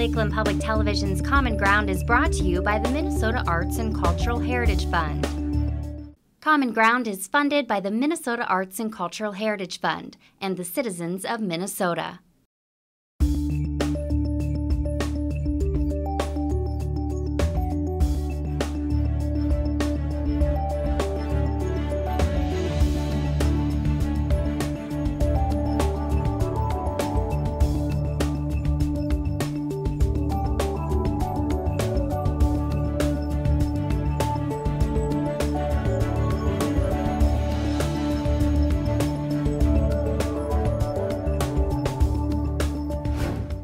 Lakeland Public Television's Common Ground is brought to you by the Minnesota Arts and Cultural Heritage Fund. Common Ground is funded by the Minnesota Arts and Cultural Heritage Fund and the citizens of Minnesota.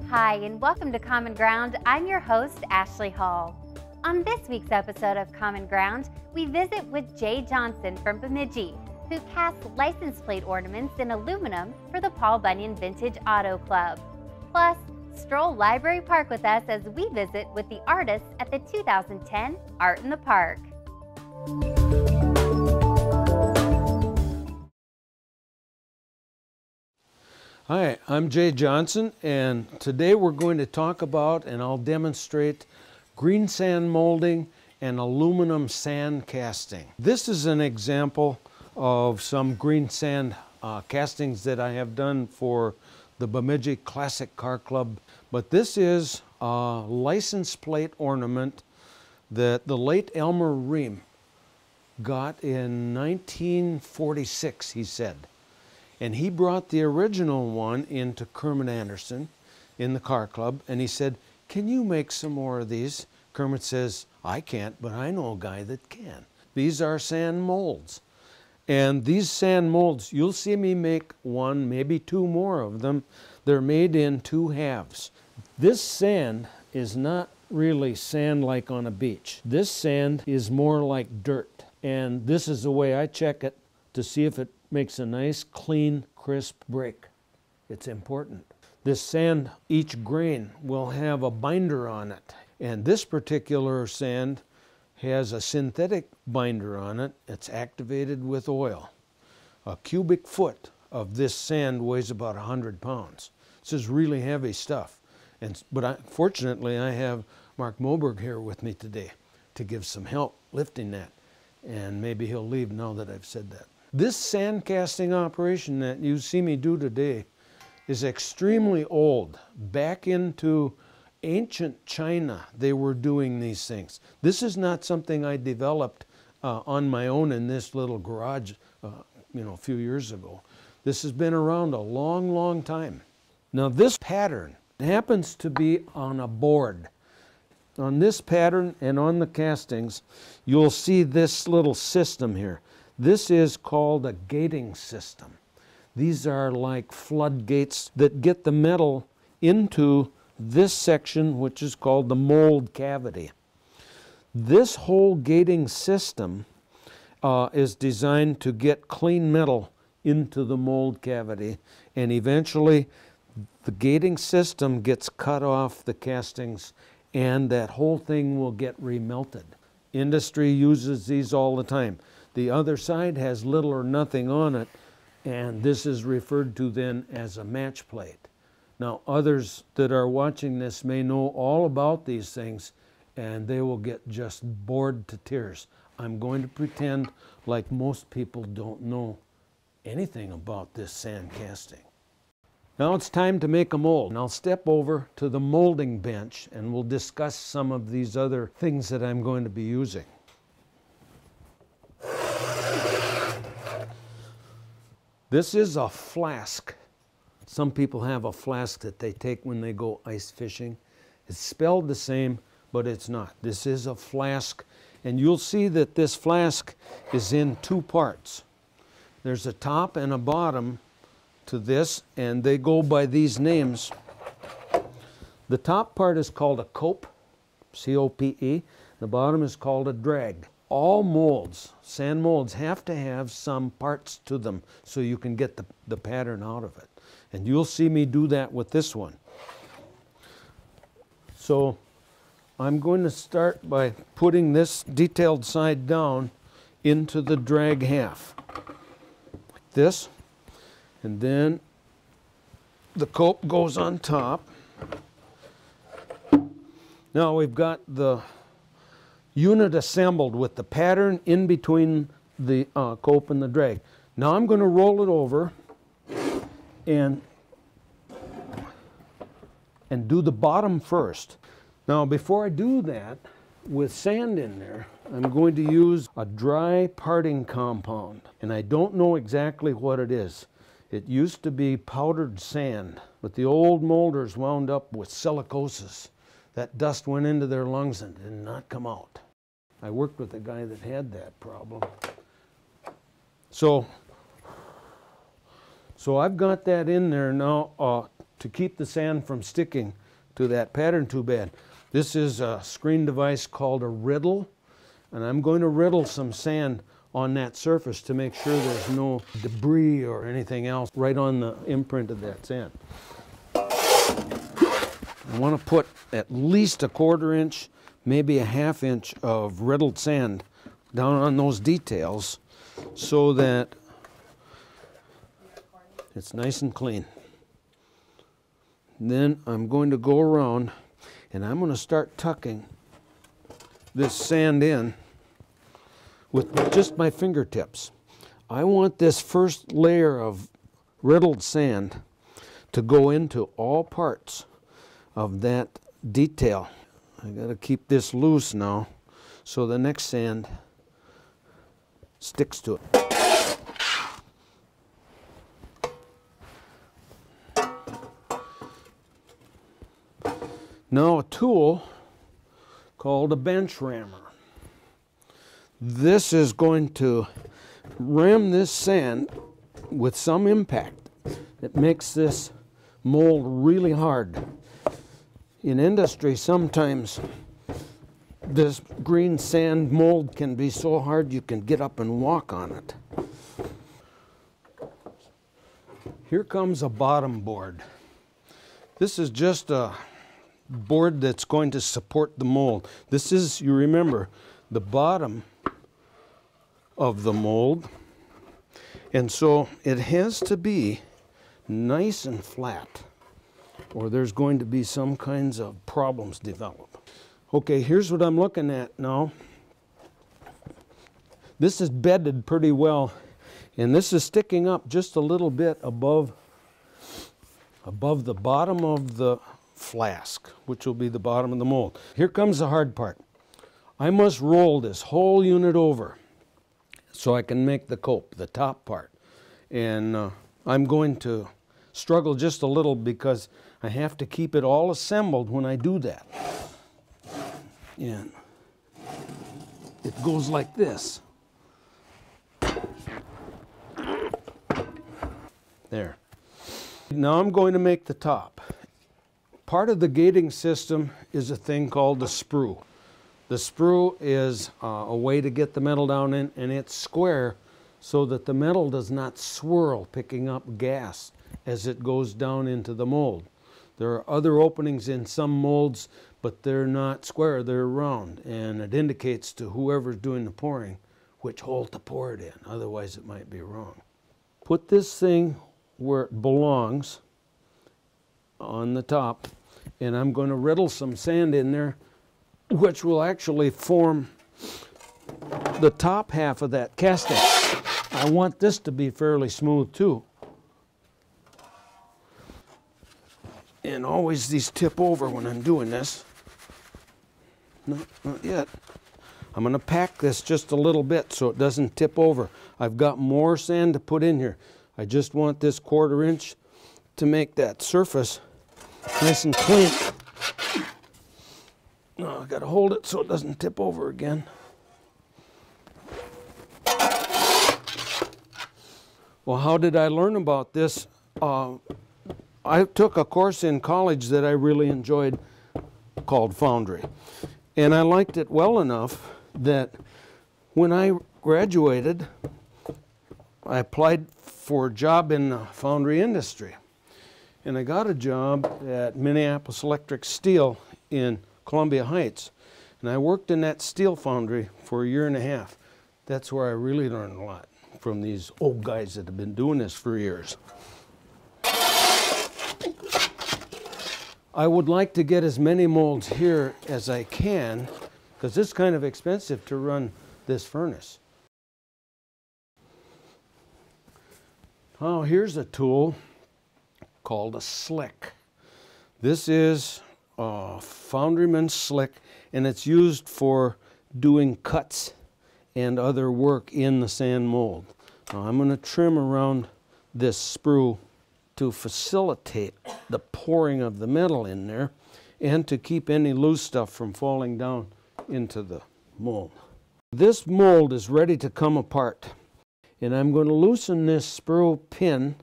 Hi, and welcome to Common Ground. I'm your host, Ashley Hall. On this week's episode of Common Ground, we visit with Jay Johnson from Bemidji, who casts license plate ornaments in aluminum for the Paul Bunyan Vintage Auto Club. Plus, stroll Library Park with us as we visit with the artists at the 2010 Art in the Park. Hi, I'm Jay Johnson, and today we're going to talk about and I'll demonstrate green sand molding and aluminum sand casting. This is an example of some green sand castings that I have done for the Bemidji Classic Car Club, but this is a license plate ornament that the late Elmer Ream got in 1946, he said. And he brought the original one into Kermit Anderson in the car club, and he said, "Can you make some more of these?" Kermit says, "I can't, but I know a guy that can." These are sand molds. And these sand molds, you'll see me make one, maybe two more of them. They're made in two halves. This sand is not really sand like on a beach. This sand is more like dirt. And this is the way I check it to see if it makes a nice, clean, crisp break. It's important. This sand, each grain will have a binder on it. And this particular sand has a synthetic binder on it. It's activated with oil. A cubic foot of this sand weighs about 100 pounds. This is really heavy stuff. Fortunately, I have Mark Moberg here with me today to give some help lifting that. And maybe he'll leave now that I've said that. This sand casting operation that you see me do today is extremely old. Back into ancient China, they were doing these things. This is not something I developed on my own in this little garage a few years ago. This has been around a long, long time. Now this pattern happens to be on a board. On this pattern and on the castings, you'll see this little system here. This is called a gating system. These are like floodgates that get the metal into this section, which is called the mold cavity. This whole gating system is designed to get clean metal into the mold cavity, and eventually the gating system gets cut off the castings and that whole thing will get remelted. Industry uses these all the time. The other side has little or nothing on it, and this is referred to then as a match plate. Now, others that are watching this may know all about these things, and they will get just bored to tears. I'm going to pretend like most people don't know anything about this sand casting. Now it's time to make a mold. And I'll step over to the molding bench, and we'll discuss some of these other things that I'm going to be using. This is a flask. Some people have a flask that they take when they go ice fishing. It's spelled the same, but it's not. This is a flask, and you'll see that this flask is in two parts. There's a top and a bottom to this, and they go by these names. The top part is called a cope, C-O-P-E. The bottom is called a drag. All molds, sand molds, have to have some parts to them so you can get the pattern out of it. And you'll see me do that with this one. So I'm going to start by putting this detailed side down into the drag half, like this. And then the cope goes on top. Now we've got the unit assembled with the pattern in between the cope and the drag. Now I'm going to roll it over and do the bottom first. Now before I do that, with sand in there, I'm going to use a dry parting compound, and I don't know exactly what it is. It used to be powdered sand, but the old molders wound up with silicosis. That dust went into their lungs and did not come out. I worked with a guy that had that problem. So I've got that in there now to keep the sand from sticking to that pattern too bad. This is a screen device called a riddle, and I'm going to riddle some sand on that surface to make sure there's no debris or anything else right on the imprint of that sand. I want to put at least a 1/4 inch, maybe a 1/2 inch of riddled sand down on those details so that it's nice and clean. Then I'm going to go around and I'm going to start tucking this sand in with just my fingertips. I want this first layer of riddled sand to go into all parts of that detail. I got to keep this loose now so the next sand sticks to it. Now a tool called a bench rammer. This is going to ram this sand with some impact. It makes this mold really hard. In industry, sometimes this green sand mold can be so hard you can get up and walk on it. Here comes a bottom board. This is just a board that's going to support the mold. This is, you remember, the bottom of the mold, and so it has to be nice and flat or there's going to be some kinds of problems develop. Okay, here's what I'm looking at now. This is bedded pretty well, and this is sticking up just a little bit above the bottom of the flask, which will be the bottom of the mold. Here comes the hard part. I must roll this whole unit over so I can make the cope, the top part. And I'm going to struggle just a little because I have to keep it all assembled when I do that. And it goes like this. There. Now I'm going to make the top. Part of the gating system is a thing called the sprue. The sprue is a way to get the metal down in, and it's square so that the metal does not swirl, picking up gas as it goes down into the mold. There are other openings in some molds, but they're not square, they're round, and it indicates to whoever's doing the pouring which hole to pour it in, otherwise it might be wrong. Put this thing where it belongs on the top, and I'm going to riddle some sand in there, which will actually form the top half of that casting. I want this to be fairly smooth too. And always these tip over when I'm doing this. No, not yet. I'm going to pack this just a little bit so it doesn't tip over. I've got more sand to put in here. I just want this 1/4 inch to make that surface nice and clean. Now I've got to hold it so it doesn't tip over again. Well, how did I learn about this? I took a course in college that I really enjoyed called Foundry. And I liked it well enough that when I graduated, I applied for a job in the foundry industry. And I got a job at Minneapolis Electric Steel in Columbia Heights. And I worked in that steel foundry for 1.5 years. That's where I really learned a lot from these old guys that have been doing this for years. I would like to get as many molds here as I can, because it's kind of expensive to run this furnace. Oh, here's a tool called a slick. This is a Foundryman slick, and it's used for doing cuts and other work in the sand mold. Now I'm going to trim around this sprue to facilitate the pouring of the metal in there and to keep any loose stuff from falling down into the mold. This mold is ready to come apart, and I'm going to loosen this sprue pin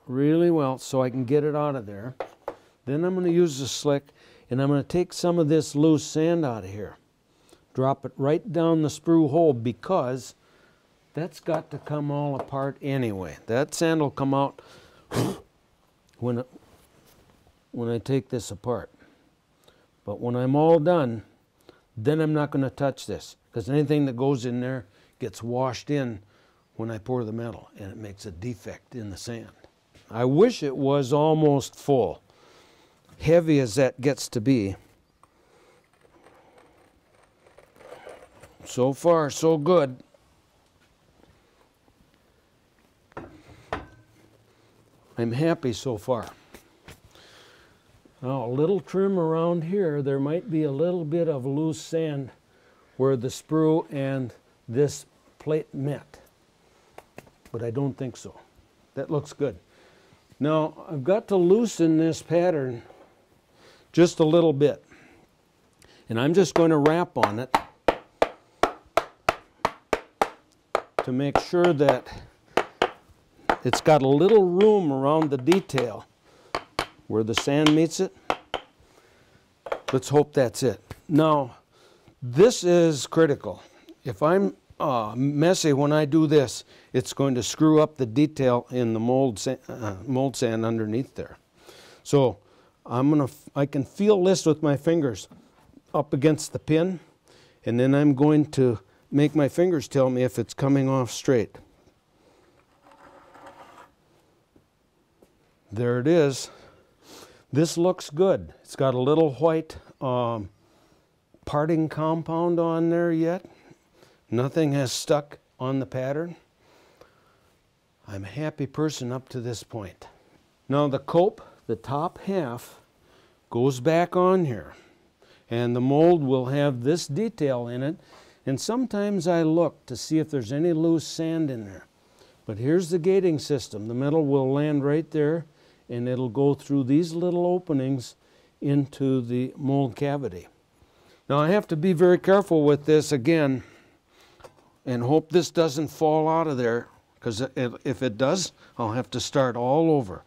really well so I can get it out of there. Then I'm going to use the slick, and I'm going to take some of this loose sand out of here. Drop it right down the sprue hole, because that's got to come all apart anyway. That sand will come out when I take this apart. But when I'm all done, then I'm not going to touch this, because anything that goes in there gets washed in when I pour the metal, and it makes a defect in the sand. I wish it was almost full, heavy as that gets to be. So far, so good. I'm happy so far. Now, a little trim around here. There might be a little bit of loose sand where the sprue and this plate met, but I don't think so. That looks good. Now, I've got to loosen this pattern just a little bit, and I'm just going to wrap on it to make sure that it's got a little room around the detail where the sand meets it. Let's hope that's it. Now, this is critical. If I'm messy when I do this, it's going to screw up the detail in the mold sand underneath there. So I can feel this with my fingers up against the pin, and then I'm going to make my fingers tell me if it's coming off straight. There it is. This looks good. It's got a little white parting compound on there yet. Nothing has stuck on the pattern. I'm a happy person up to this point. Now the cope, the top half, goes back on here, and the mold will have this detail in it, and sometimes I look to see if there's any loose sand in there. But here's the gating system. The metal will land right there, and it'll go through these little openings into the mold cavity. Now I have to be very careful with this again and hope this doesn't fall out of there, because if it does, I'll have to start all over.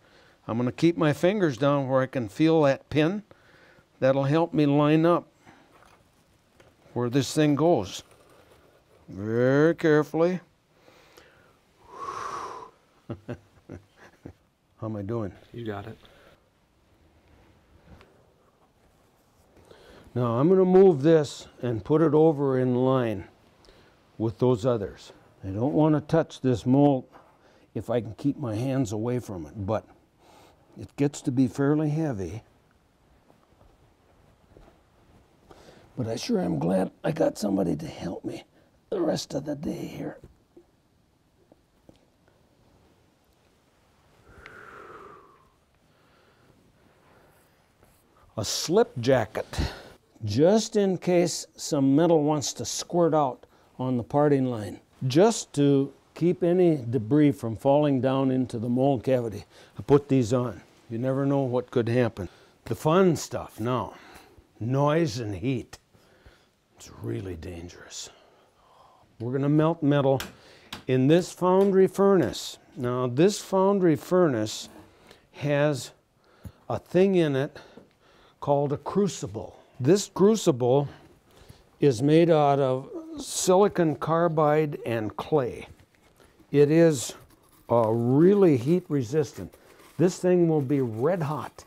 I'm going to keep my fingers down where I can feel that pin. That'll help me line up where this thing goes. Very carefully. How am I doing? You got it. Now I'm going to move this and put it over in line with those others. I don't want to touch this mold if I can keep my hands away from it, but it gets to be fairly heavy. But I sure am glad I got somebody to help me the rest of the day here. A slip jacket, just in case some metal wants to squirt out on the parting line, just to keep any debris from falling down into the mold cavity. I put these on. You never know what could happen. The fun stuff now, noise and heat. It's really dangerous. We're going to melt metal in this foundry furnace. Now this foundry furnace has a thing in it called a crucible. This crucible is made out of silicon carbide and clay. It is really heat resistant. This thing will be red hot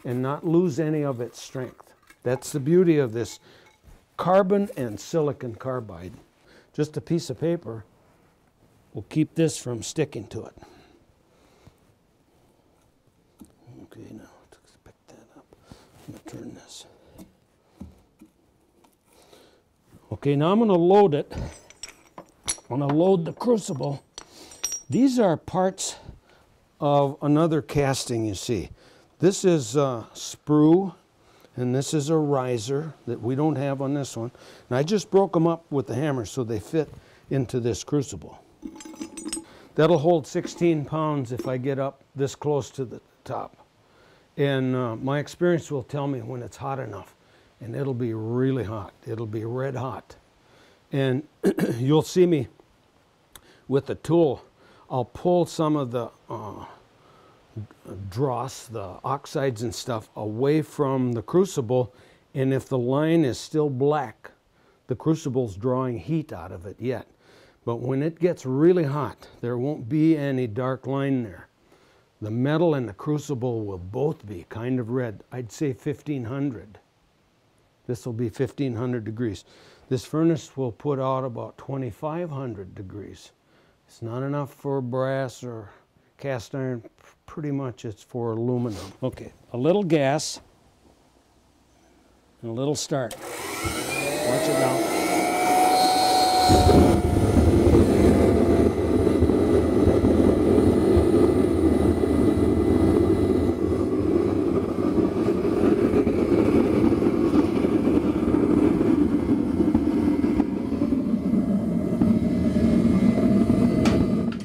and not lose any of its strength. That's the beauty of this carbon and silicon carbide. Just a piece of paper will keep this from sticking to it. Okay, now let's pick that up. Turn this. Okay, now I'm going to load it. I'm going to load the crucible. These are parts of another casting, you see. This is a sprue, and this is a riser that we don't have on this one. And I just broke them up with the hammer so they fit into this crucible. That'll hold 16 pounds if I get up this close to the top. And my experience will tell me when it's hot enough. And it'll be really hot. It'll be red hot. And you'll see me with the tool. I'll pull some of the dross, the oxides and stuff, away from the crucible. And if the line is still black, the crucible's drawing heat out of it yet. But when it gets really hot, there won't be any dark line there. The metal and the crucible will both be kind of red. I'd say 1500. This will be 1500 degrees. This furnace will put out about 2500 degrees. It's not enough for brass or cast iron. Pretty much it's for aluminum. Okay, a little gas and a little start. Watch it now.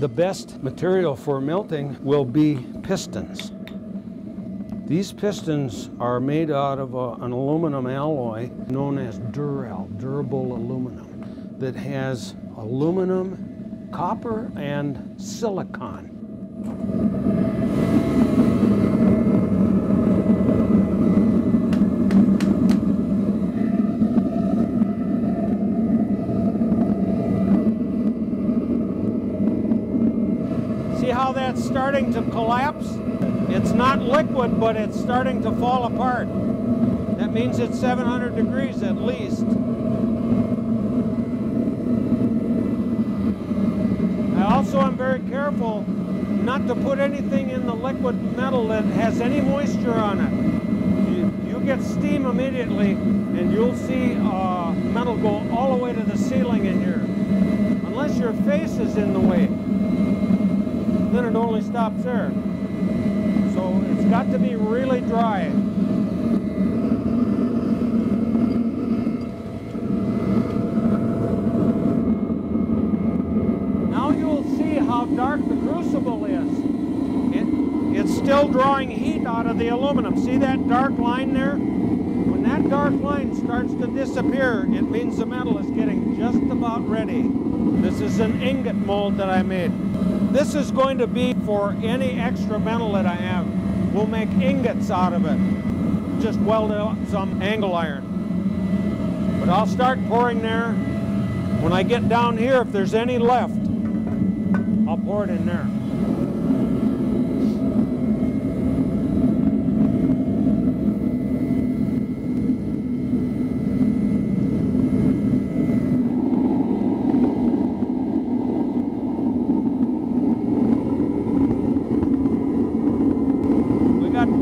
The best material for melting will be pistons. These pistons are made out of an aluminum alloy known as Dural, durable aluminum, that has aluminum, copper, and silicon. How that's starting to collapse? It's not liquid, but it's starting to fall apart. That means it's 700 degrees at least. I also am very careful not to put anything in the liquid metal that has any moisture on it. You get steam immediately and you'll see metal go all the way to the ceiling in here. Unless your face is in the way. Then it only stops there. So it's got to be really dry. Now you'll see how dark the crucible is. It's still drawing heat out of the aluminum. See that dark line there? When that dark line starts to disappear, it means the metal is getting just about ready. This is an ingot mold that I made. This is going to be for any extra metal that I have. We'll make ingots out of it. Just weld up some angle iron. But I'll start pouring there. When I get down here, if there's any left, I'll pour it in there.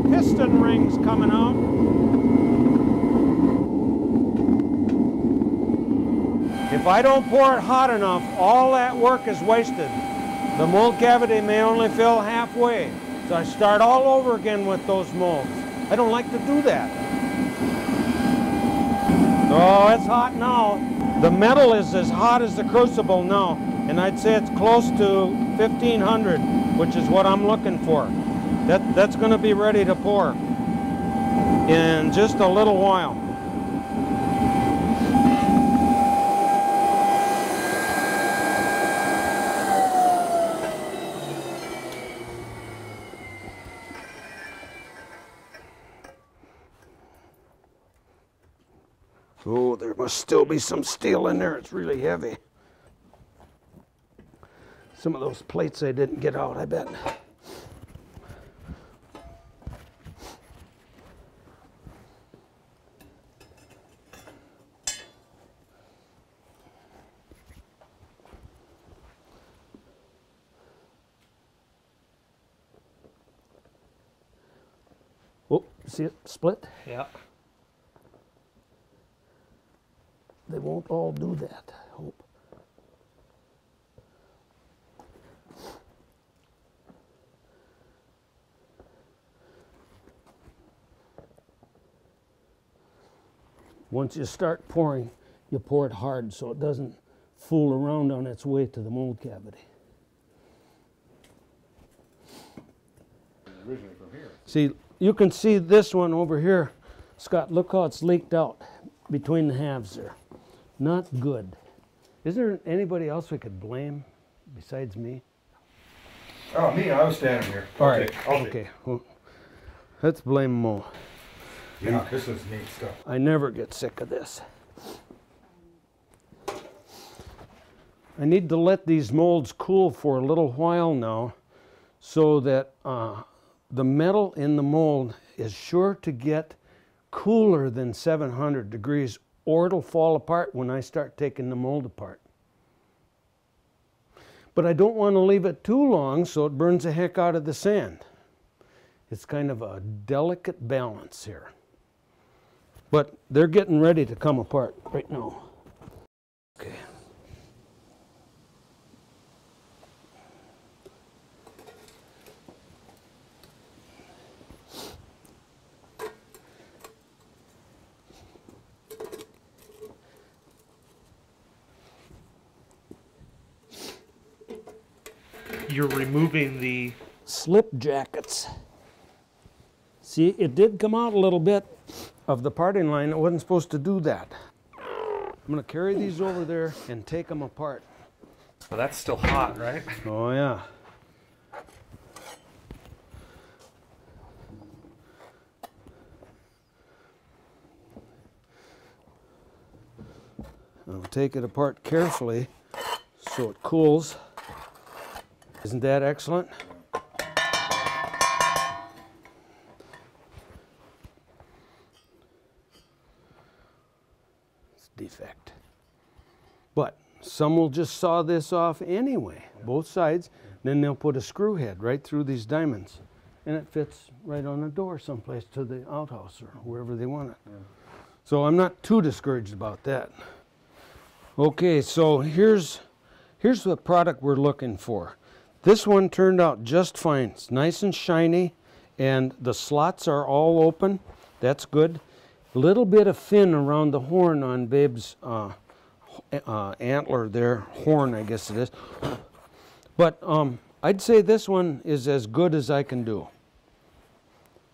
Piston rings coming out. If I don't pour it hot enough, all that work is wasted. The mold cavity may only fill halfway. So I start all over again with those molds. I don't like to do that. Oh, it's hot now. The metal is as hot as the crucible now. And I'd say it's close to 1500, which is what I'm looking for. That's going to be ready to pour in just a little while. Oh, there must still be some steel in there. It's really heavy. Some of those plates I didn't get out, I bet. Oh, See it split? Yeah. They won't all do that, I hope. Once you start pouring, you pour it hard so it doesn't fool around on its way to the mold cavity. Originally from here. See, you can see this one over here. Scott, look how it's leaked out between the halves there. Not good. Is there anybody else we could blame besides me? Oh, me, I was standing here. All right. I'll take. Okay. Well, let's blame Mo. Yeah, this is neat stuff. I never get sick of this. I need to let these molds cool for a little while now so that the metal in the mold is sure to get cooler than 700 degrees or it'll fall apart when I start taking the mold apart. But I don't want to leave it too long so it burns the heck out of the sand. It's kind of a delicate balance here. But they're getting ready to come apart right now. Okay. You're removing the... Slip jackets. See, it did come out a little bit of the parting line. It wasn't supposed to do that. I'm going to carry these over there and take them apart. Well, that's still hot, right? Oh, yeah. I'll take it apart carefully so it cools. Isn't that excellent? It's a defect. But some will just saw this off anyway, both sides. Then they'll put a screw head right through these diamonds. And it fits right on the door someplace to the outhouse or wherever they want it. Yeah. So I'm not too discouraged about that. Okay, so here's the product we're looking for. This one turned out just fine. It's nice and shiny, and the slots are all open. That's good. A little bit of fin around the horn on Babe's antler there. Horn, I guess it is. But I'd say this one is as good as I can do.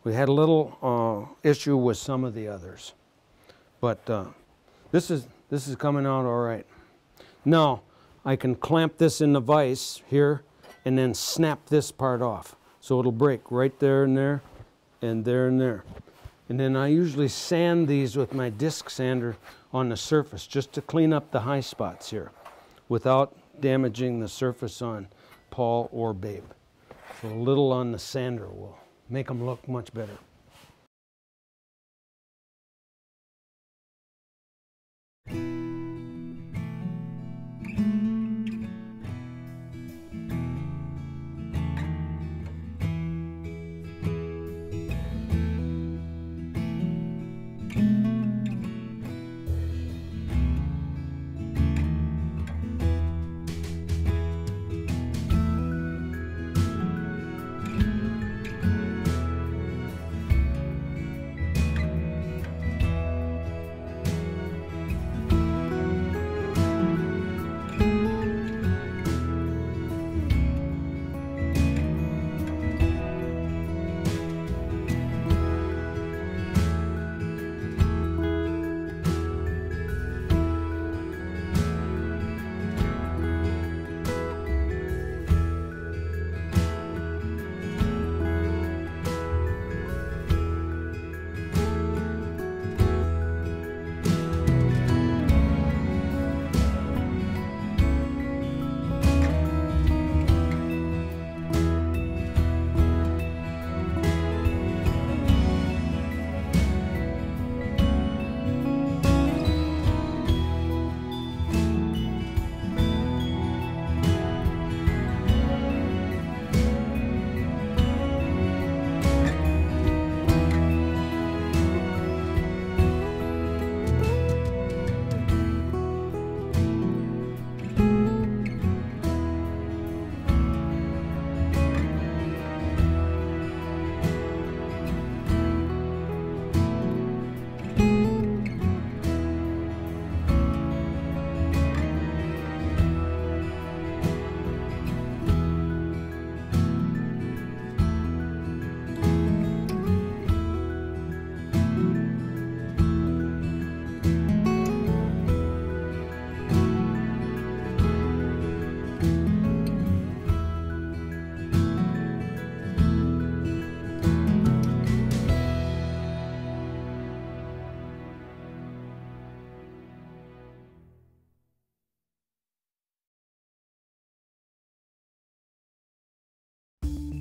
We had a little issue with some of the others. But this is coming out all right. Now, I can clamp this in the vise here and then snap this part off. So it'll break right there and there and there and there. And then I usually sand these with my disc sander on the surface just to clean up the high spots here without damaging the surface on Paul or Babe. So a little on the sander will make them look much better.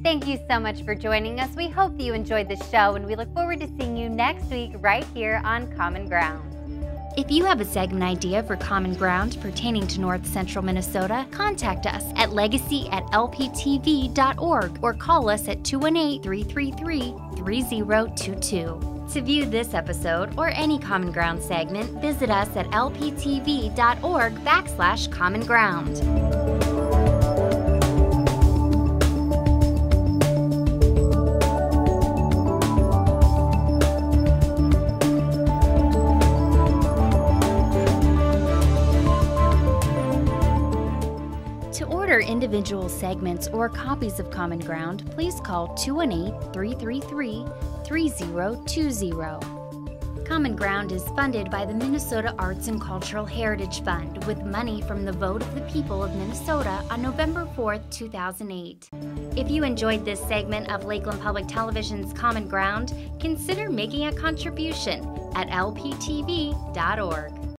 Thank you so much for joining us. We hope that you enjoyed the show, and we look forward to seeing you next week right here on Common Ground. If you have a segment idea for Common Ground pertaining to North Central Minnesota, contact us at legacy@lptv.org or call us at 218-333-3022. To view this episode or any Common Ground segment, visit us at lptv.org/Common Ground. Individual segments or copies of Common Ground, please call 218-333-3020. Common Ground is funded by the Minnesota Arts and Cultural Heritage Fund with money from the vote of the people of Minnesota on November 4th, 2008. If you enjoyed this segment of Lakeland Public Television's Common Ground, consider making a contribution at lptv.org.